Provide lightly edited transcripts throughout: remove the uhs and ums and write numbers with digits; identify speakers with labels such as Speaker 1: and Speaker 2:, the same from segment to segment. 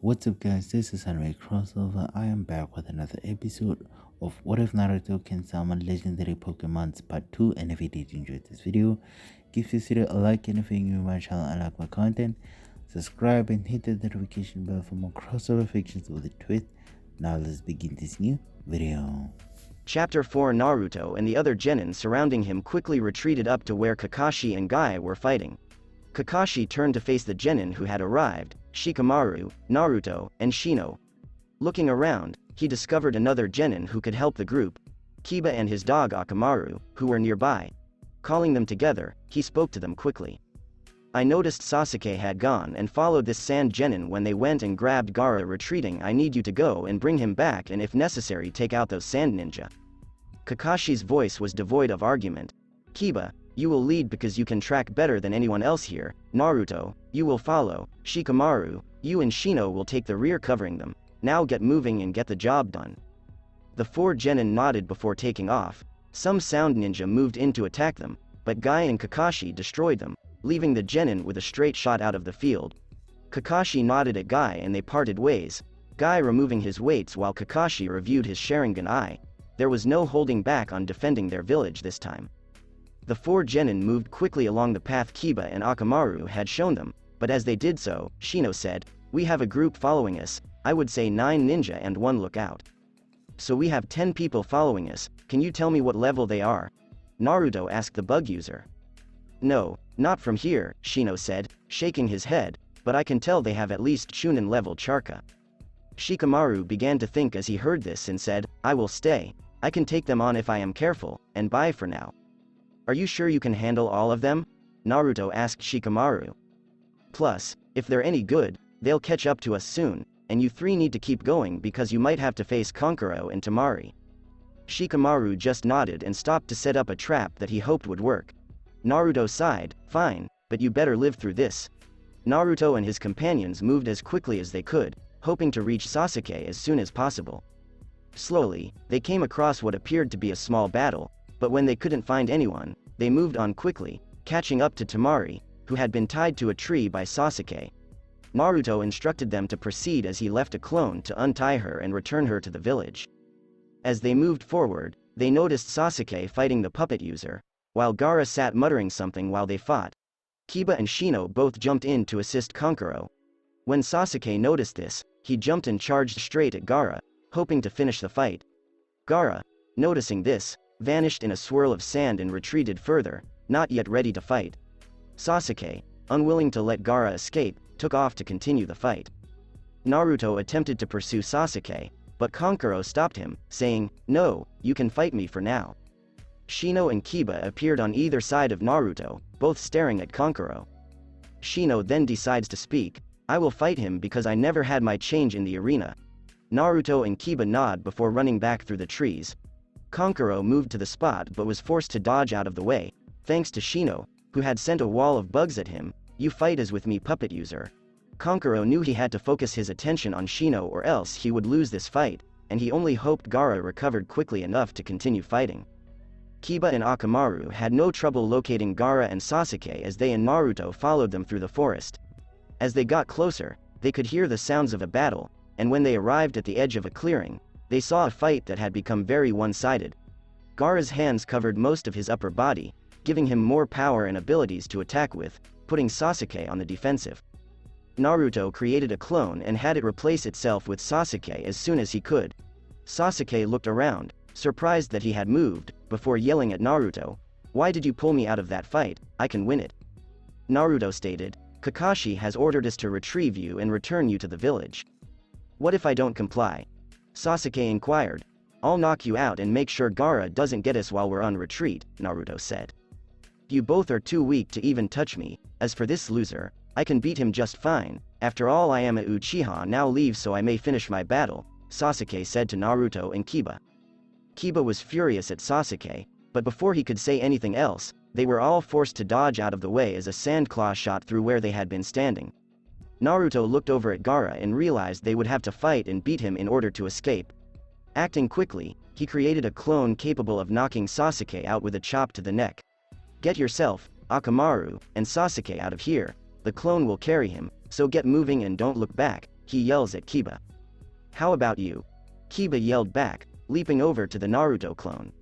Speaker 1: What's up guys, this is Anime Crossover. I am back with another episode of What If Naruto Can Summon Legendary Pokemons Part 2, and if you did enjoy this video, give this video a like, and if you're new to my channel and like my content, subscribe and hit the notification bell for more crossover fictions with a twist. Now let's begin this new video.
Speaker 2: Chapter 4 Naruto and the other Genin surrounding him quickly retreated up to where Kakashi and Gai were fighting. Kakashi turned to face the Genin who had arrived, Shikamaru, Naruto, and Shino. Looking around, he discovered another Genin who could help the group, Kiba and his dog Akamaru, who were nearby. Calling them together, he spoke to them quickly. I noticed Sasuke had gone and followed this sand Genin when they went and grabbed Gaara retreating. I need you to go and bring him back, and if necessary take out those sand ninja. Kakashi's voice was devoid of argument. Kiba, you will lead because you can track better than anyone else here. Naruto, you will follow. Shikamaru, you and Shino will take the rear covering them. Now get moving and get the job done. The four Genin nodded before taking off. Some sound ninja moved in to attack them, but Gai and Kakashi destroyed them, leaving the Genin with a straight shot out of the field. Kakashi nodded at Gai and they parted ways, Gai removing his weights while Kakashi reviewed his Sharingan eye. There was no holding back on defending their village this time. The four Genin moved quickly along the path Kiba and Akamaru had shown them, but as they did so, Shino said, "We have a group following us, I would say 9 ninja and 1 lookout. So we have 10 people following us, can you tell me what level they are?" Naruto asked the bug user. "No, not from here," Shino said, shaking his head, "but I can tell they have at least Chuunin level charka." Shikamaru began to think as he heard this and said, "I will stay, I can take them on if I am careful, and bye for now." "Are you sure you can handle all of them?" Naruto asked Shikamaru. "Plus, if they're any good, they'll catch up to us soon, and you 3 need to keep going because you might have to face Kankuro and Temari." Shikamaru just nodded and stopped to set up a trap that he hoped would work. Naruto sighed, "Fine, but you better live through this." Naruto and his companions moved as quickly as they could, hoping to reach Sasuke as soon as possible. Slowly, they came across what appeared to be a small battle, but when they couldn't find anyone, they moved on quickly, catching up to Temari, who had been tied to a tree by Sasuke. Naruto instructed them to proceed as he left a clone to untie her and return her to the village. As they moved forward, they noticed Sasuke fighting the puppet user, while Gaara sat muttering something while they fought. Kiba and Shino both jumped in to assist Kankuro. When Sasuke noticed this, he jumped and charged straight at Gaara, hoping to finish the fight. Gaara, noticing this, vanished in a swirl of sand and retreated further, not yet ready to fight. Sasuke, unwilling to let Gaara escape, took off to continue the fight. Naruto attempted to pursue Sasuke, but Kankuro stopped him, saying, "No, you can fight me for now." Shino and Kiba appeared on either side of Naruto, both staring at Kankuro. Shino then decides to speak, "I will fight him because I never had my change in the arena." Naruto and Kiba nod before running back through the trees. Kankuro moved to the spot but was forced to dodge out of the way, thanks to Shino, who had sent a wall of bugs at him. "You fight as with me, puppet user." Kankuro knew he had to focus his attention on Shino or else he would lose this fight, and he only hoped Gaara recovered quickly enough to continue fighting. Kiba and Akamaru had no trouble locating Gaara and Sasuke as they and Naruto followed them through the forest. As they got closer, they could hear the sounds of a battle, and when they arrived at the edge of a clearing, they saw a fight that had become very one-sided. Gaara's hands covered most of his upper body, giving him more power and abilities to attack with, putting Sasuke on the defensive. Naruto created a clone and had it replace itself with Sasuke as soon as he could. Sasuke looked around, surprised that he had moved, before yelling at Naruto, "Why did you pull me out of that fight? I can win it." Naruto stated, "Kakashi has ordered us to retrieve you and return you to the village." "What if I don't comply?" Sasuke inquired. "I'll knock you out and make sure Gaara doesn't get us while we're on retreat," Naruto said. "You both are too weak to even touch me. As for this loser, I can beat him just fine. After all, I am a Uchiha. Now leave so I may finish my battle," Sasuke said to Naruto and Kiba. Kiba was furious at Sasuke, but before he could say anything else, they were all forced to dodge out of the way as a sand claw shot through where they had been standing. Naruto looked over at Gaara and realized they would have to fight and beat him in order to escape. Acting quickly, he created a clone capable of knocking Sasuke out with a chop to the neck. "Get yourself, Akamaru, and Sasuke out of here, the clone will carry him, so get moving and don't look back," he yells at Kiba. "How about you?" Kiba yelled back, leaping over to the Naruto clone.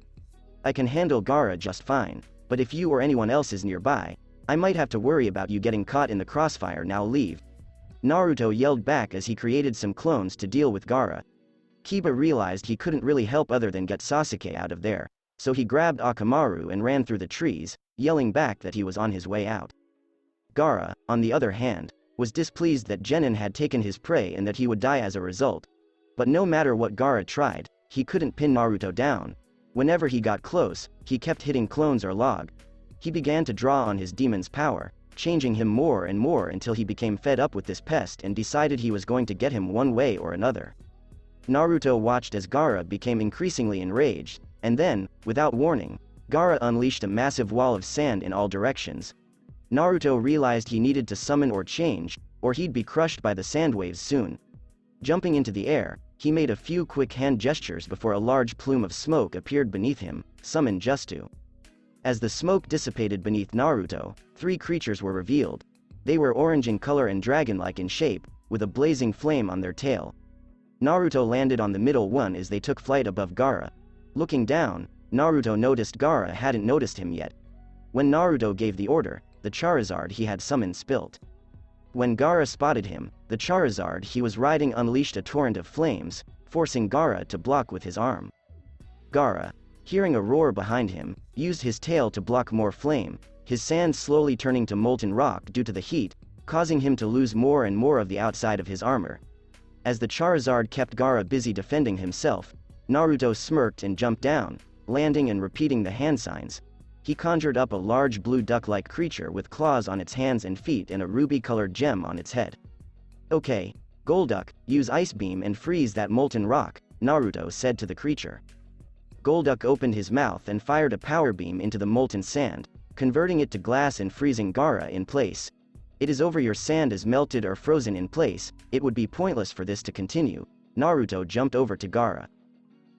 Speaker 2: "I can handle Gaara just fine, but if you or anyone else is nearby, I might have to worry about you getting caught in the crossfire. Now leave." Naruto yelled back as he created some clones to deal with Gaara. Kiba realized he couldn't really help other than get Sasuke out of there, so he grabbed Akamaru and ran through the trees, yelling back that he was on his way out. Gaara, on the other hand, was displeased that Genin had taken his prey and that he would die as a result. But no matter what Gaara tried, he couldn't pin Naruto down. Whenever he got close, he kept hitting clones or log. He began to draw on his demon's power, changing him more and more until he became fed up with this pest and decided he was going to get him one way or another. Naruto watched as Gaara became increasingly enraged, and then, without warning, Gaara unleashed a massive wall of sand in all directions. Naruto realized he needed to summon or change, or he'd be crushed by the sand waves soon. Jumping into the air, he made a few quick hand gestures before a large plume of smoke appeared beneath him, summoned Justu. As the smoke dissipated beneath Naruto, 3 creatures were revealed. They were orange in color and dragon-like in shape, with a blazing flame on their tail. Naruto landed on the middle one as they took flight above Gaara. Looking down, Naruto noticed Gaara hadn't noticed him yet. When Naruto gave the order, the Charizard he had summoned spilt. When Gaara spotted him, the Charizard he was riding unleashed a torrent of flames, forcing Gaara to block with his arm. Gaara, hearing a roar behind him, used his tail to block more flame, his sand slowly turning to molten rock due to the heat, causing him to lose more and more of the outside of his armor. As the Charizard kept Gaara busy defending himself, Naruto smirked and jumped down, landing and repeating the hand signs. He conjured up a large blue duck-like creature with claws on its hands and feet and a ruby-colored gem on its head. "Okay, Golduck, use Ice Beam and freeze that molten rock," Naruto said to the creature. Golduck opened his mouth and fired a power beam into the molten sand, converting it to glass and freezing Gaara in place. "It is over. Your sand is melted or frozen in place. It would be pointless for this to continue." Naruto jumped over to Gaara.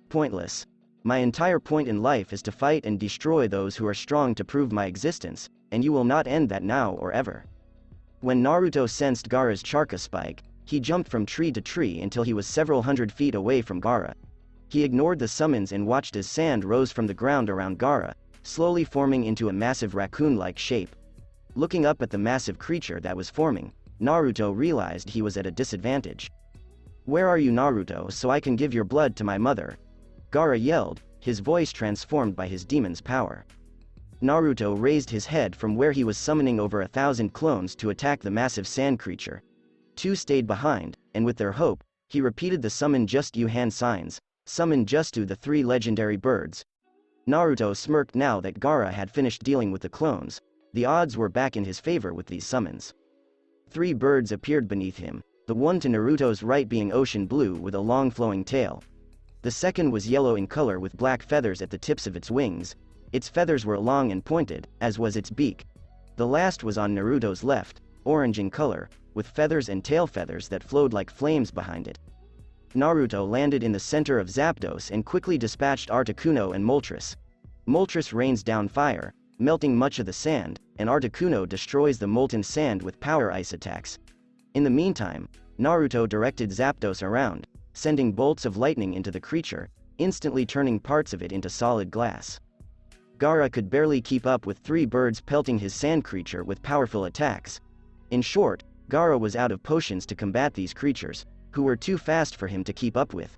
Speaker 2: "Pointless? My entire point in life is to fight and destroy those who are strong to prove my existence, and you will not end that now or ever." When Naruto sensed Gaara's charka spike, he jumped from tree to tree until he was several hundred feet away from Gaara. He ignored the summons and watched as sand rose from the ground around Gaara, slowly forming into a massive raccoon-like shape. Looking up at the massive creature that was forming, Naruto realized he was at a disadvantage. "Where are you, Naruto, so I can give your blood to my mother?" Gaara yelled, his voice transformed by his demon's power. Naruto raised his head from where he was summoning over 1,000 clones to attack the massive sand creature. 2 stayed behind, and with their hope, he repeated the summon just you hand signs, summon Justu the 3 legendary birds. Naruto smirked now that Gaara had finished dealing with the clones. The odds were back in his favor with these summons. 3 birds appeared beneath him, the one to Naruto's right being ocean blue with a long flowing tail. The second was yellow in color with black feathers at the tips of its wings. Its feathers were long and pointed, as was its beak. The last was on Naruto's left, orange in color, with feathers and tail feathers that flowed like flames behind it. Naruto landed in the center of Zapdos and quickly dispatched Articuno and Moltres. Moltres rains down fire, melting much of the sand, and Articuno destroys the molten sand with power ice attacks. In the meantime, Naruto directed Zapdos around, sending bolts of lightning into the creature, instantly turning parts of it into solid glass. Gaara could barely keep up with 3 birds pelting his sand creature with powerful attacks. In short, Gaara was out of potions to combat these creatures, who were too fast for him to keep up with.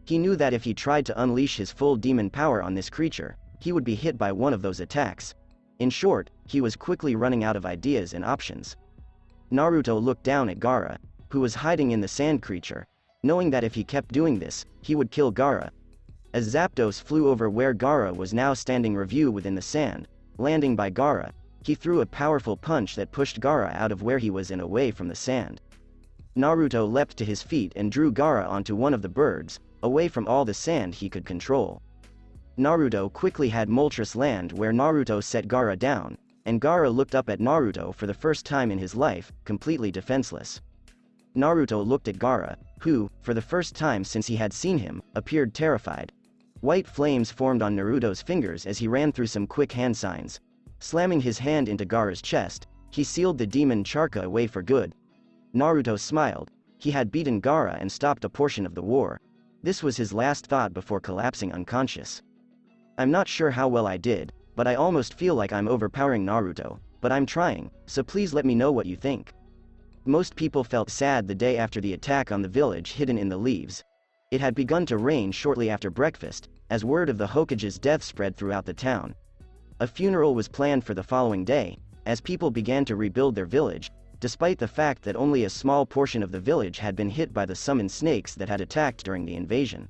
Speaker 2: He knew that if he tried to unleash his full demon power on this creature, he would be hit by one of those attacks. In short, he was quickly running out of ideas and options. Naruto looked down at Gaara, who was hiding in the sand creature, knowing that if he kept doing this, he would kill Gaara. As Zapdos flew over where Gaara was now standing review within the sand, landing by Gaara, he threw a powerful punch that pushed Gaara out of where he was and away from the sand. Naruto leapt to his feet and drew Gaara onto one of the birds, away from all the sand he could control. Naruto quickly had Moltres land where Naruto set Gaara down, and Gaara looked up at Naruto for the first time in his life, completely defenseless. Naruto looked at Gaara, who, for the first time since he had seen him, appeared terrified. White flames formed on Naruto's fingers as he ran through some quick hand signs. Slamming his hand into Gaara's chest, he sealed the demon charka away for good. Naruto smiled. He had beaten Gaara and stopped a portion of the war. This was his last thought before collapsing unconscious. I'm not sure how well I did, but I almost feel like I'm overpowering Naruto, but I'm trying, so please let me know what you think. Most people felt sad the day after the attack on the village hidden in the leaves. It had begun to rain shortly after breakfast, as word of the Hokage's death spread throughout the town. A funeral was planned for the following day, as people began to rebuild their village, despite the fact that only a small portion of the village had been hit by the summoned snakes that had attacked during the invasion.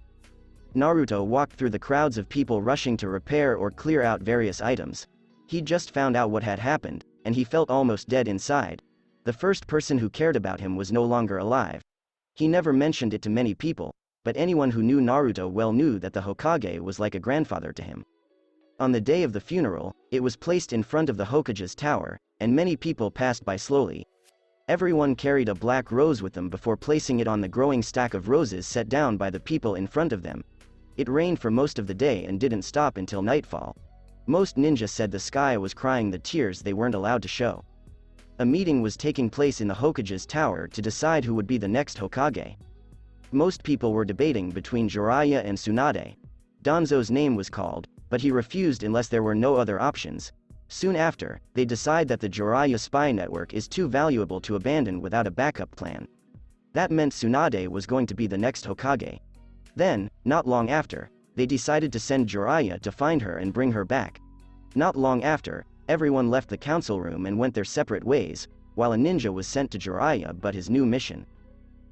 Speaker 2: Naruto walked through the crowds of people rushing to repair or clear out various items. He'd just found out what had happened, and he felt almost dead inside. The first person who cared about him was no longer alive. He never mentioned it to many people, but anyone who knew Naruto well knew that the Hokage was like a grandfather to him. On the day of the funeral, it was placed in front of the Hokage's tower, and many people passed by slowly. Everyone carried a black rose with them before placing it on the growing stack of roses set down by the people in front of them. It rained for most of the day and didn't stop until nightfall. Most ninja said the sky was crying the tears they weren't allowed to show. A meeting was taking place in the Hokage's tower to decide who would be the next Hokage. Most people were debating between Jiraiya and Tsunade. Danzo's name was called, but he refused unless there were no other options. Soon after, they decide that the Jiraiya spy network is too valuable to abandon without a backup plan. That meant Tsunade was going to be the next Hokage. Then, not long after, they decided to send Jiraiya to find her and bring her back. Not long after, everyone left the council room and went their separate ways, while a ninja was sent to Jiraiya but his new mission.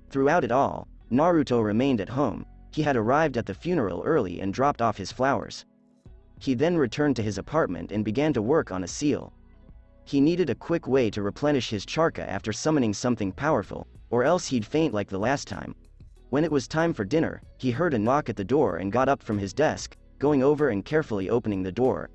Speaker 2: Throughout it all, Naruto remained at home. He had arrived at the funeral early and dropped off his flowers. He then returned to his apartment and began to work on a seal. He needed a quick way to replenish his charka after summoning something powerful, or else he'd faint like the last time. When it was time for dinner, he heard a knock at the door and got up from his desk, going over and carefully opening the door.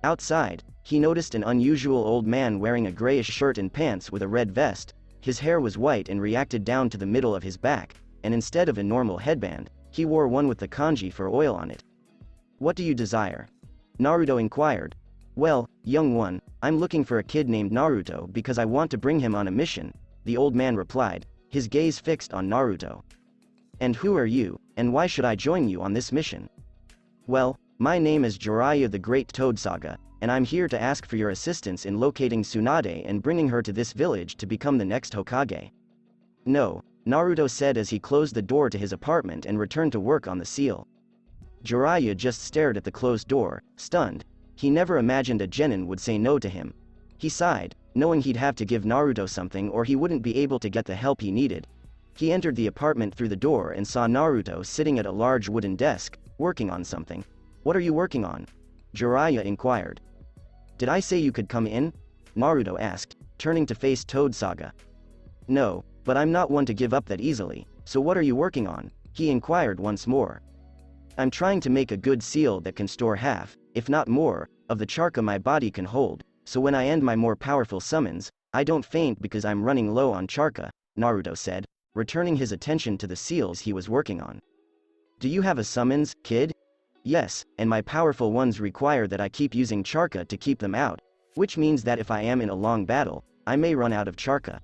Speaker 2: Outside, he noticed an unusual old man wearing a grayish shirt and pants with a red vest. His hair was white and reacted down to the middle of his back, and instead of a normal headband, he wore one with the kanji for oil on it. "What do you desire?" Naruto inquired. "Well, young one, I'm looking for a kid named Naruto because I want to bring him on a mission," the old man replied, his gaze fixed on Naruto. "And who are you, and why should I join you on this mission?" "Well, my name is Jiraiya the Great Toad Saga, and I'm here to ask for your assistance in locating Tsunade and bringing her to this village to become the next Hokage." "No," Naruto said as he closed the door to his apartment and returned to work on the seal. Jiraiya just stared at the closed door, stunned. He never imagined a genin would say no to him. He sighed, knowing he'd have to give Naruto something or he wouldn't be able to get the help he needed. He entered the apartment through the door and saw Naruto sitting at a large wooden desk, working on something. "What are you working on?" Jiraiya inquired. "Did I say you could come in?" Naruto asked, turning to face Toad Saga. "No, but I'm not one to give up that easily, so what are you working on?" he inquired once more. "I'm trying to make a good seal that can store half, if not more, of the charka my body can hold, so when I end my more powerful summons, I don't faint because I'm running low on charka," Naruto said, returning his attention to the seals he was working on. "Do you have a summons, kid?" "Yes, and my powerful ones require that I keep using charka to keep them out, which means that if I am in a long battle, I may run out of charka.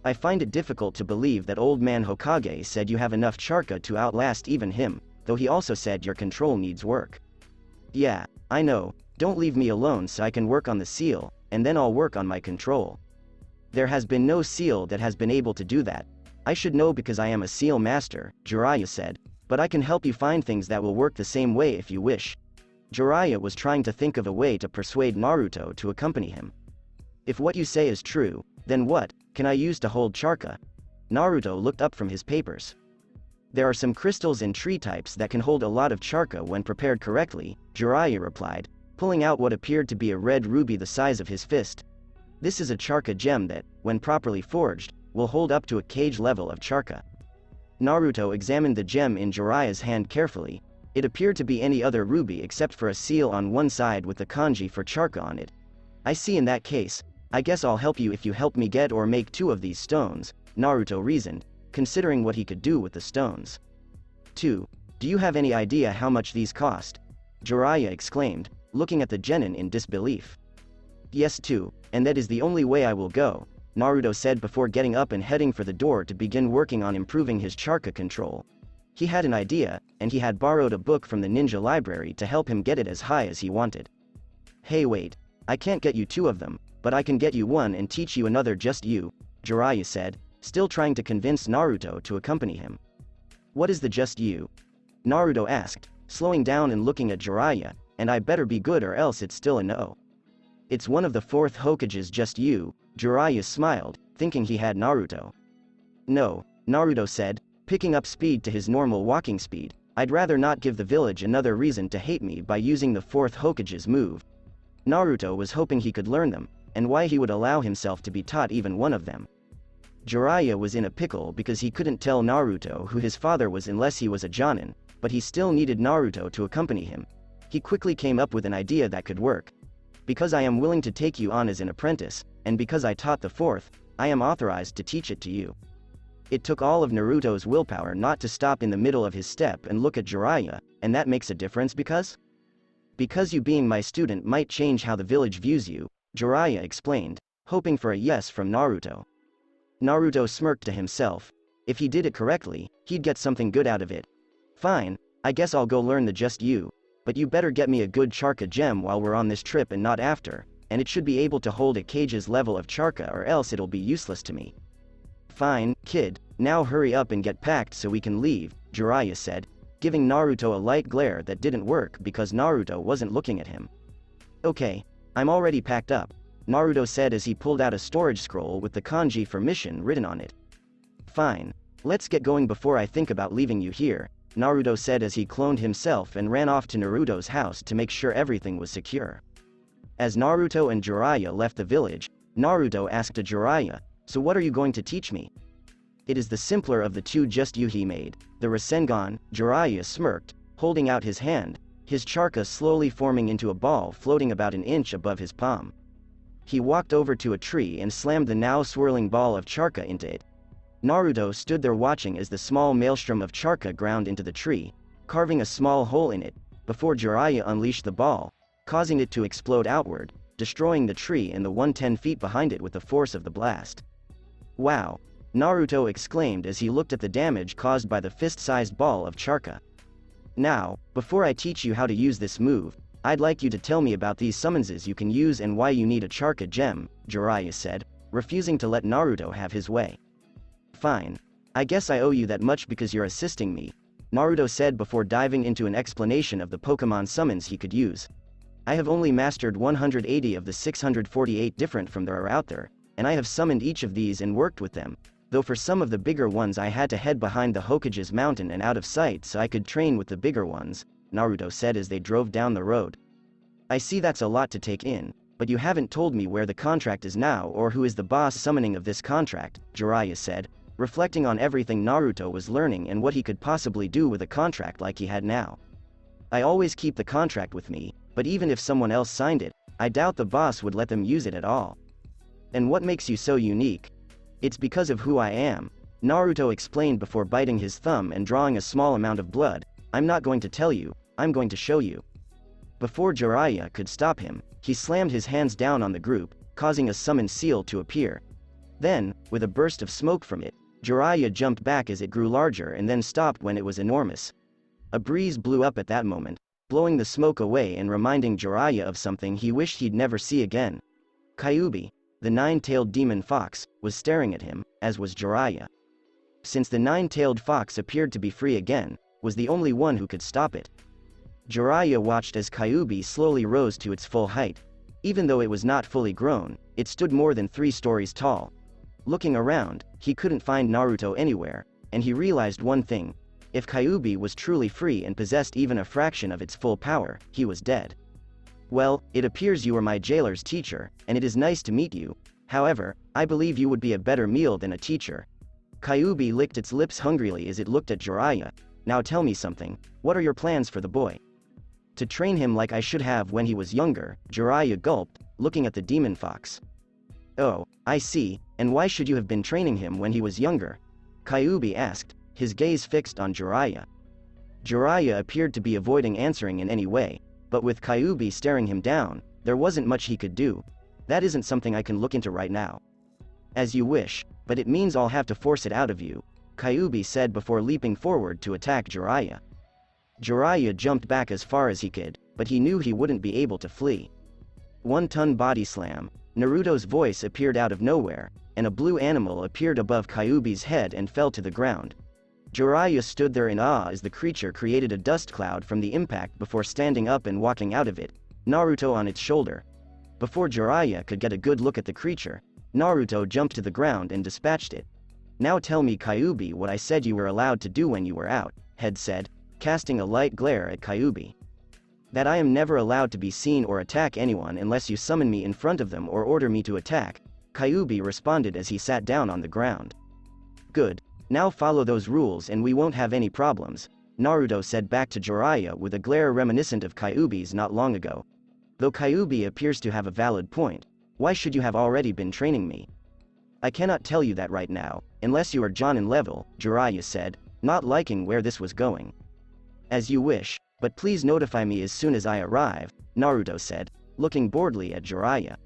Speaker 2: I find it difficult to believe that old man Hokage said you have enough charka to outlast even him, though he also said your control needs work." "Yeah, I know, don't leave me alone so I can work on the seal, and then I'll work on my control. There has been no seal that has been able to do that. I should know because I am a seal master," Jiraiya said, "but I can help you find things that will work the same way if you wish." Jiraiya was trying to think of a way to persuade Naruto to accompany him. "If what you say is true, then what can I use to hold charka?" Naruto looked up from his papers. "There are some crystals and tree types that can hold a lot of charka when prepared correctly," Jiraiya replied, pulling out what appeared to be a red ruby the size of his fist. "This is a charka gem that, when properly forged, will hold up to a kage level of charka." Naruto examined the gem in Jiraiya's hand carefully. It appeared to be any other ruby except for a seal on one side with the kanji for charka on it. "I see. In that case, I guess I'll help you if you help me get or make 2 of these stones," Naruto reasoned, considering what he could do with the stones. "2. Do you have any idea how much these cost?" Jiraiya exclaimed, looking at the genin in disbelief. "Yes, 2, and that is the only way I will go. Naruto said before getting up and heading for the door to begin working on improving his charka control. He had an idea, and he had borrowed a book from the ninja library to help him get it as high as he wanted. Hey wait, I can't get you 2 of them, but I can get you 1 and teach you another just you, Jiraiya said, still trying to convince Naruto to accompany him. What is the just you? Naruto asked, slowing down and looking at Jiraiya, and I better be good or else it's still a no. It's one of the 4th Hokage's just you, Jiraiya smiled, thinking he had Naruto. No, Naruto said, picking up speed to his normal walking speed, I'd rather not give the village another reason to hate me by using the 4th Hokage's move. Naruto was hoping he could learn them, and why he would allow himself to be taught even one of them. Jiraiya was in a pickle because he couldn't tell Naruto who his father was unless he was a Jonin, but he still needed Naruto to accompany him. He quickly came up with an idea that could work. Because I am willing to take you on as an apprentice, and because I taught the 4th, I am authorized to teach it to you. It took all of Naruto's willpower not to stop in the middle of his step and look at Jiraiya, and that makes a difference because you being my student might change how the village views you, Jiraiya explained, hoping for a yes from Naruto. Naruto smirked to himself. If he did it correctly, he'd get something good out of it. Fine, I guess I'll go learn the just you, but you better get me a good charka gem while we're on this trip and not after, and it should be able to hold a cage's level of charka or else it'll be useless to me. Fine, kid, now hurry up and get packed so we can leave, Jiraiya said, giving Naruto a light glare that didn't work because Naruto wasn't looking at him. Okay, I'm already packed up, Naruto said as he pulled out a storage scroll with the kanji for mission written on it. Fine, let's get going before I think about leaving you here, Naruto said as he cloned himself and ran off to Naruto's house to make sure everything was secure. As Naruto and Jiraiya left the village, Naruto asked Jiraiya, so what are you going to teach me? It is the simpler of the 2 just you he made, the Rasengan, Jiraiya smirked, holding out his hand, his charka slowly forming into a ball floating about an inch above his palm. He walked over to a tree and slammed the now swirling ball of charka into it. Naruto stood there watching as the small maelstrom of charka ground into the tree, carving a small hole in it, before Jiraiya unleashed the ball, causing it to explode outward, destroying the tree and the 110 feet behind it with the force of the blast. Wow! Naruto exclaimed as he looked at the damage caused by the fist-sized ball of charka. Now, before I teach you how to use this move, I'd like you to tell me about these summonses you can use and why you need a charka gem, Jiraiya said, refusing to let Naruto have his way. Fine. I guess I owe you that much because you're assisting me, Naruto said before diving into an explanation of the Pokemon summons he could use. I have only mastered 180 of the 648 different from there are out there, and I have summoned each of these and worked with them, though for some of the bigger ones I had to head behind the Hokage's mountain and out of sight so I could train with the bigger ones, Naruto said as they drove down the road. I see that's a lot to take in, but you haven't told me where the contract is now or who is the boss summoning of this contract, Jiraiya said, reflecting on everything Naruto was learning and what he could possibly do with a contract like he had now. I always keep the contract with me, but even if someone else signed it, I doubt the boss would let them use it at all. And what makes you so unique? It's because of who I am, Naruto explained before biting his thumb and drawing a small amount of blood. I'm not going to tell you, I'm going to show you. Before Jiraiya could stop him, he slammed his hands down on the group, causing a summon seal to appear. Then, with a burst of smoke from it, Jiraiya jumped back as it grew larger and then stopped when it was enormous. A breeze blew up at that moment, blowing the smoke away and reminding Jiraiya of something he wished he'd never see again. Kyuubi, the 9-tailed demon fox, was staring at him, as was Jiraiya. Since the 9-tailed fox appeared to be free again, was the only one who could stop it. Jiraiya watched as Kyuubi slowly rose to its full height. Even though it was not fully grown, it stood more than 3 stories tall. Looking around, he couldn't find Naruto anywhere, and he realized one thing. If Kyuubi was truly free and possessed even a fraction of its full power, he was dead. Well, it appears you are my jailer's teacher, and it is nice to meet you. However, I believe you would be a better meal than a teacher. Kyuubi licked its lips hungrily as it looked at Jiraiya. Now tell me something, what are your plans for the boy? To train him like I should have when he was younger, Jiraiya gulped, looking at the demon fox. Oh, I see, and why should you have been training him when he was younger? Kyuubi asked, his gaze fixed on Jiraiya. Jiraiya appeared to be avoiding answering in any way, but with Kyuubi staring him down, there wasn't much he could do. That isn't something I can look into right now. As you wish, but it means I'll have to force it out of you, Kyuubi said before leaping forward to attack Jiraiya. Jiraiya jumped back as far as he could, but he knew he wouldn't be able to flee. One-ton body slam, Naruto's voice appeared out of nowhere, and a blue animal appeared above Kyuubi's head and fell to the ground. Jiraiya stood there in awe as the creature created a dust cloud from the impact before standing up and walking out of it, Naruto on its shoulder. Before Jiraiya could get a good look at the creature, Naruto jumped to the ground and dispatched it. Now tell me, Kyuubi, what I said you were allowed to do when you were out, Head said, casting a light glare at Kyuubi. That I am never allowed to be seen or attack anyone unless you summon me in front of them or order me to attack, Kyuubi responded as he sat down on the ground. Good. Now follow those rules and we won't have any problems, Naruto said back to Jiraiya with a glare reminiscent of Kyuubi's not long ago. Though Kyuubi appears to have a valid point, why should you have already been training me? I cannot tell you that right now, unless you are Jonin level, Jiraiya said, not liking where this was going. As you wish, but please notify me as soon as I arrive, Naruto said, looking boredly at Jiraiya.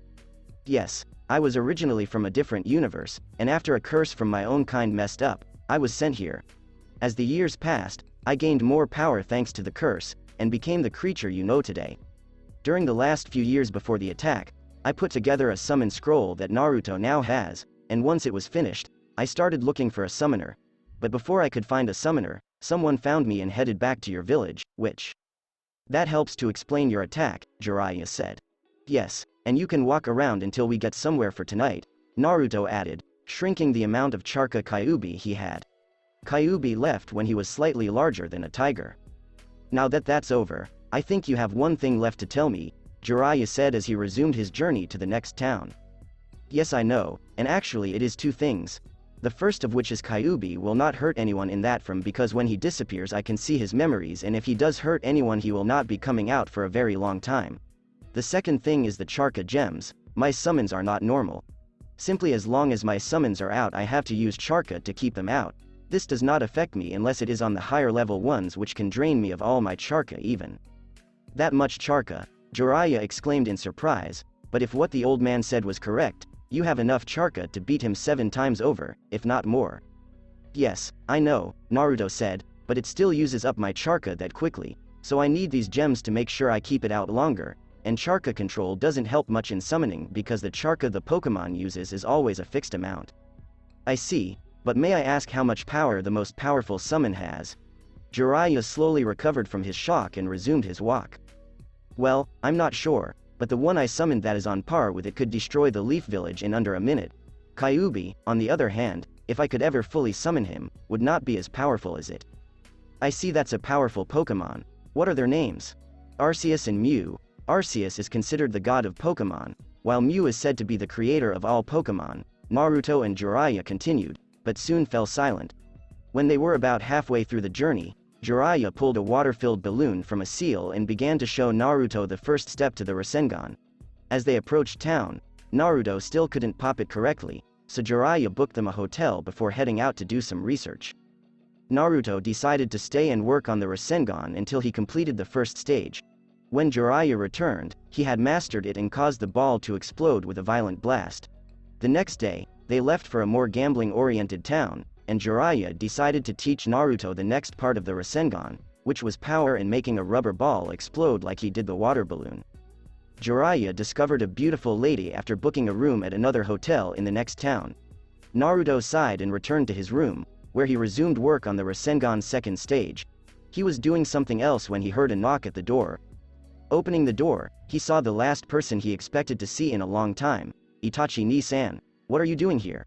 Speaker 2: Yes, I was originally from a different universe, and after a curse from my own kind messed up, I was sent here. As the years passed, I gained more power thanks to the curse, and became the creature you know today. During the last few years before the attack, I put together a summon scroll that Naruto now has, and once it was finished, I started looking for a summoner. But before I could find a summoner, someone found me and headed back to your village, which... That helps to explain your attack, Jiraiya said. Yes, and you can walk around until we get somewhere for tonight, Naruto added, shrinking the amount of charka Kyuubi he had. Kyuubi left when he was slightly larger than a tiger. Now that that's over, I think you have one thing left to tell me, Jiraiya said as he resumed his journey to the next town. Yes, I know, and actually it is two things. The first of which is Kyuubi will not hurt anyone in that from because when he disappears I can see his memories, and if he does hurt anyone he will not be coming out for a very long time. The second thing is the charka gems. My summons are not normal. Simply as long as my summons are out I have to use charka to keep them out. This does not affect me unless it is on the higher level ones, which can drain me of all my charka even. That much charka, Jiraiya exclaimed in surprise, but if what the old man said was correct, you have enough charka to beat him 7 times over, if not more. Yes, I know, Naruto said, but it still uses up my charka that quickly, so I need these gems to make sure I keep it out longer, and charka control doesn't help much in summoning because the charka the Pokemon uses is always a fixed amount. I see, but may I ask how much power the most powerful summon has? Jiraiya slowly recovered from his shock and resumed his walk. Well, I'm not sure, but the one I summoned that is on par with it could destroy the Leaf Village in under a minute. Kyuubi, on the other hand, if I could ever fully summon him, would not be as powerful as it. I see, that's a powerful Pokemon. What are their names? Arceus and Mew. Arceus is considered the god of Pokemon, while Mew is said to be the creator of all Pokemon, Naruto and Jiraiya continued, but soon fell silent. When they were about halfway through the journey, Jiraiya pulled a water-filled balloon from a seal and began to show Naruto the first step to the Rasengan. As they approached town, Naruto still couldn't pop it correctly, so Jiraiya booked them a hotel before heading out to do some research. Naruto decided to stay and work on the Rasengan until he completed the first stage. When Jiraiya returned, he had mastered it and caused the ball to explode with a violent blast. The next day, they left for a more gambling-oriented town, and Jiraiya decided to teach Naruto the next part of the Rasengan, which was power and making a rubber ball explode like he did the water balloon. Jiraiya discovered a beautiful lady after booking a room at another hotel in the next town. Naruto sighed and returned to his room, where he resumed work on the Rasengan's second stage. He was doing something else when he heard a knock at the door. Opening the door, he saw the last person he expected to see in a long time, Itachi ni-san. What are you doing here?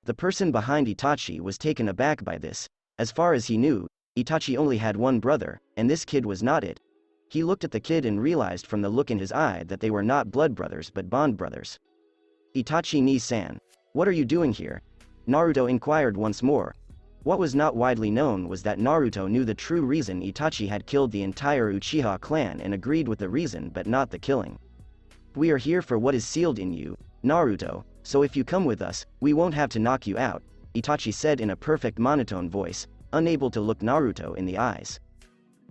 Speaker 2: The person behind Itachi was taken aback by this. As far as he knew, Itachi only had one brother, and this kid was not it. He looked at the kid and realized from the look in his eye that they were not blood brothers but bond brothers. Itachi ni-san, what are you doing here? Naruto inquired once more. What was not widely known was that Naruto knew the true reason Itachi had killed the entire Uchiha clan and agreed with the reason but not the killing. We are here for what is sealed in you, Naruto, so if you come with us, we won't have to knock you out, Itachi said in a perfect monotone voice, unable to look Naruto in the eyes.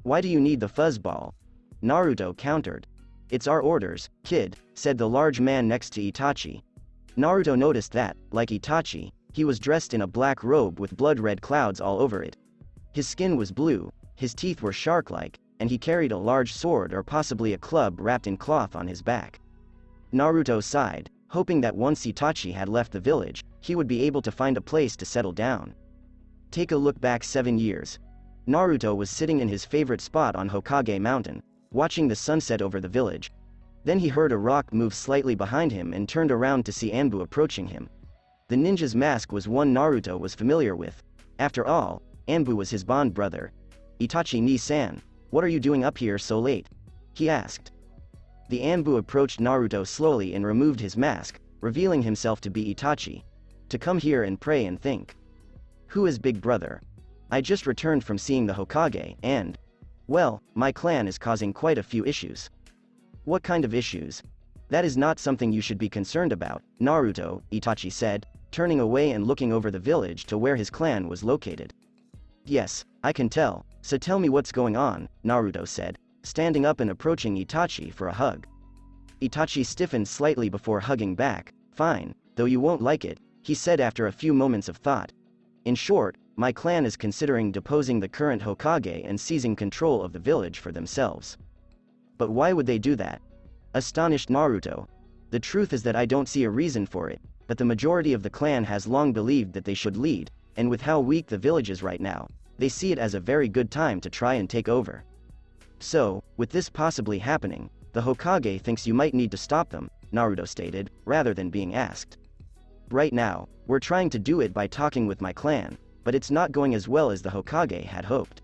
Speaker 2: Why do you need the fuzzball? Naruto countered. It's our orders, kid, said the large man next to Itachi. Naruto noticed that, like Itachi, he was dressed in a black robe with blood-red clouds all over it. His skin was blue, his teeth were shark-like, and he carried a large sword or possibly a club wrapped in cloth on his back. Naruto sighed, hoping that once Itachi had left the village, he would be able to find a place to settle down. Take a look back 7 years. Naruto was sitting in his favorite spot on Hokage Mountain, watching the sunset over the village. Then he heard a rock move slightly behind him and turned around to see Anbu approaching him. The ninja's mask was one Naruto was familiar with. After all, Anbu was his bond brother. "Itachi ni-san, what are you doing up here so late?" he asked. The Anbu approached Naruto slowly and removed his mask, revealing himself to be Itachi. "To come here and pray and think." "Who is big brother?" "I just returned from seeing the Hokage and, well, my clan is causing quite a few issues." "What kind of issues?" "That is not something you should be concerned about, Naruto," Itachi said, turning away and looking over the village to where his clan was located. "Yes, I can tell, so tell me what's going on," Naruto said, standing up and approaching Itachi for a hug. Itachi stiffened slightly before hugging back. "Fine, though you won't like it," he said after a few moments of thought. "In short, my clan is considering deposing the current Hokage and seizing control of the village for themselves." "But why would they do that?" astonished Naruto. "The truth is that I don't see a reason for it, but the majority of the clan has long believed that they should lead, and with how weak the village is right now, they see it as a very good time to try and take over. So, with this possibly happening, the Hokage thinks you might need to stop them," Naruto stated, rather than being asked. "Right now, we're trying to do it by talking with my clan, but it's not going as well as the Hokage had hoped."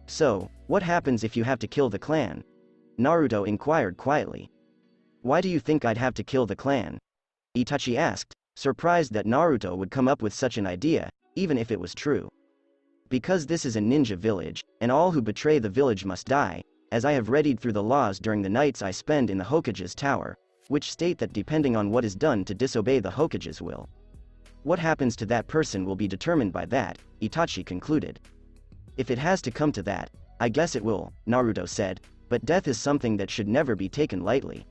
Speaker 2: "So, what happens if you have to kill the clan?" Naruto inquired quietly. "Why do you think I'd have to kill the clan?" Itachi asked, surprised that Naruto would come up with such an idea, even if it was true. "Because this is a ninja village, and all who betray the village must die, as I have readied through the laws during the nights I spend in the Hokage's tower, which state that depending on what is done to disobey the Hokage's will, what happens to that person will be determined by that," Itachi concluded. "If it has to come to that, I guess it will," Naruto said, "but death is something that should never be taken lightly."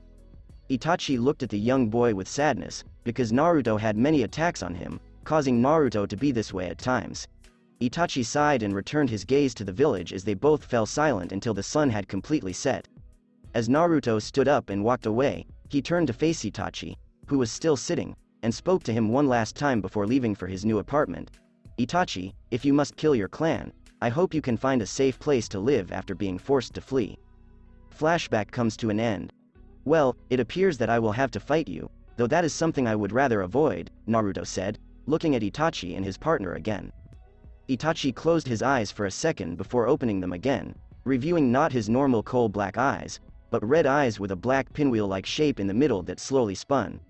Speaker 2: Itachi looked at the young boy with sadness, because Naruto had many attacks on him, causing Naruto to be this way at times. Itachi sighed and returned his gaze to the village as they both fell silent until the sun had completely set. As Naruto stood up and walked away, he turned to face Itachi, who was still sitting, and spoke to him one last time before leaving for his new apartment. "Itachi, if you must kill your clan, I hope you can find a safe place to live after being forced to flee." Flashback comes to an end. "Well, it appears that I will have to fight you, though that is something I would rather avoid," Naruto said, looking at Itachi and his partner again. Itachi closed his eyes for a second before opening them again, reviewing not his normal coal-black eyes, but red eyes with a black pinwheel-like shape in the middle that slowly spun.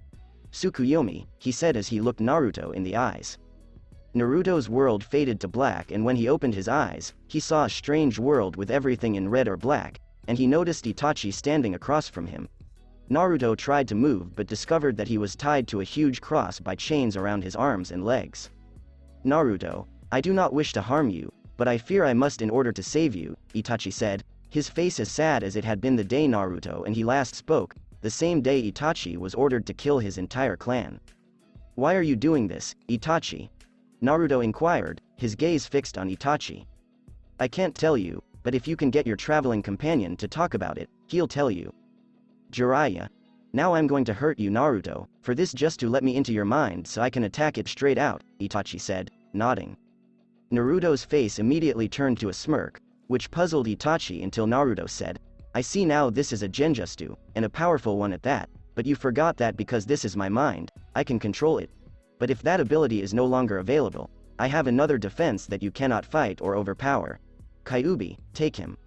Speaker 2: "Tsukuyomi," he said as he looked Naruto in the eyes. Naruto's world faded to black, and when he opened his eyes, he saw a strange world with everything in red or black, and he noticed Itachi standing across from him. Naruto tried to move but discovered that he was tied to a huge cross by chains around his arms and legs. "Naruto, I do not wish to harm you, but I fear I must in order to save you," Itachi said, his face as sad as it had been the day Naruto and he last spoke, the same day Itachi was ordered to kill his entire clan. "Why are you doing this, Itachi?" Naruto inquired, his gaze fixed on Itachi. "I can't tell you, but if you can get your traveling companion to talk about it, he'll tell you." "Jiraiya. Now I'm going to hurt you, Naruto, for this just to let me into your mind so I can attack it straight out," Itachi said, nodding. Naruto's face immediately turned to a smirk, which puzzled Itachi until Naruto said, "I see now this is a genjutsu, and a powerful one at that, but you forgot that because this is my mind, I can control it. But if that ability is no longer available, I have another defense that you cannot fight or overpower. Kyuubi, take him."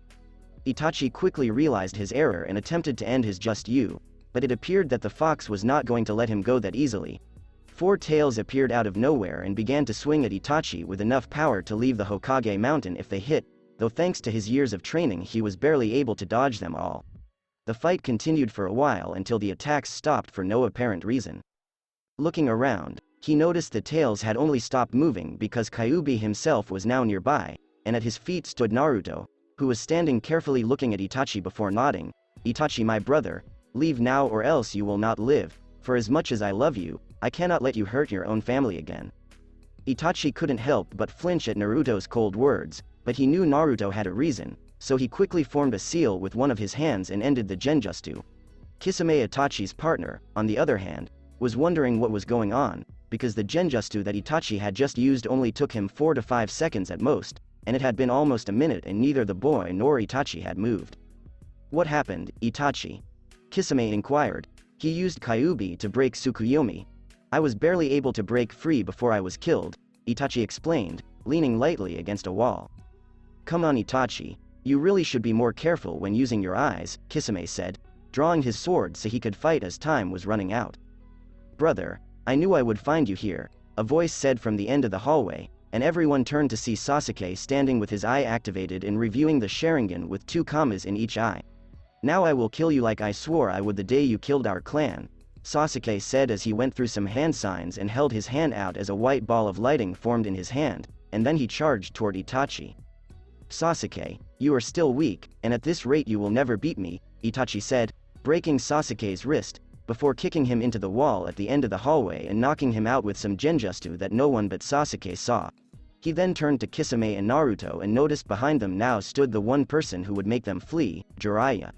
Speaker 2: Itachi quickly realized his error and attempted to end his just you, but it appeared that the fox was not going to let him go that easily. 4 tails appeared out of nowhere and began to swing at Itachi with enough power to leave the Hokage mountain if they hit, though thanks to his years of training he was barely able to dodge them all. The fight continued for a while until the attacks stopped for no apparent reason. Looking around, he noticed the tails had only stopped moving because Kyuubi himself was now nearby, and at his feet stood Naruto, who was standing carefully looking at Itachi before nodding. "Itachi, my brother, leave now or else you will not live, for as much as I love you, I cannot let you hurt your own family again. Itachi couldn't help but flinch at Naruto's cold words, but he knew Naruto had a reason, so he quickly formed a seal with one of his hands and ended the genjutsu. Kisame, Itachi's partner, on the other hand, was wondering what was going on, because the genjutsu that Itachi had just used only took him 4 to 5 seconds at most, and it had been almost a minute and neither the boy nor Itachi had moved. What happened, Itachi? Kisame inquired. He used Kyuubi to break Tsukuyomi. I was barely able to break free before I was killed, Itachi explained, leaning lightly against a wall. Come on, Itachi, you really should be more careful when using your eyes, Kisame said, drawing his sword so he could fight as time was running out. Brother, I knew I would find you here, a voice said from the end of the hallway, and everyone turned to see Sasuke standing with his eye activated and reviewing the Sharingan with 2 commas in each eye. Now I will kill you like I swore I would the day you killed our clan, Sasuke said as he went through some hand signs and held his hand out as a white ball of lighting formed in his hand, and then he charged toward Itachi. Sasuke, you are still weak, and at this rate you will never beat me, Itachi said, breaking Sasuke's wrist, before kicking him into the wall at the end of the hallway and knocking him out with some genjutsu that no one but Sasuke saw. He then turned to Kisame and Naruto and noticed behind them now stood the one person who would make them flee, Jiraiya.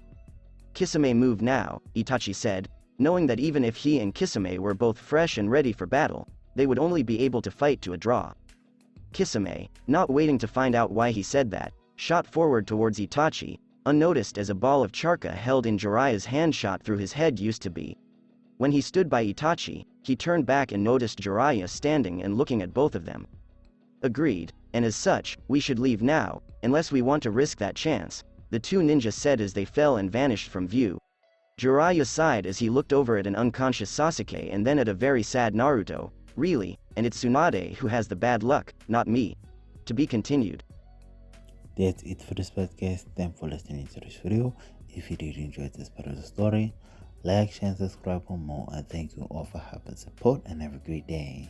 Speaker 2: Kisame move now, Itachi said, knowing that even if he and Kisame were both fresh and ready for battle, they would only be able to fight to a draw. Kisame, not waiting to find out why he said that, shot forward towards Itachi, unnoticed as a ball of charka held in Jiraiya's hand shot through his head used to be. When he stood by Itachi, he turned back and noticed Jiraiya standing and looking at both of them. Agreed, and as such, we should leave now, unless we want to risk that chance, the 2 ninjas said as they fell and vanished from view. Jiraiya sighed as he looked over at an unconscious Sasuke and then at a very sad Naruto. Really, and it's Tsunade who has the bad luck, not me. To be continued.
Speaker 1: That's it for this podcast. Thanks for listening to this video. If you did enjoy this part of the story, like, share, and subscribe for more. I thank you all for helping support and have a great day.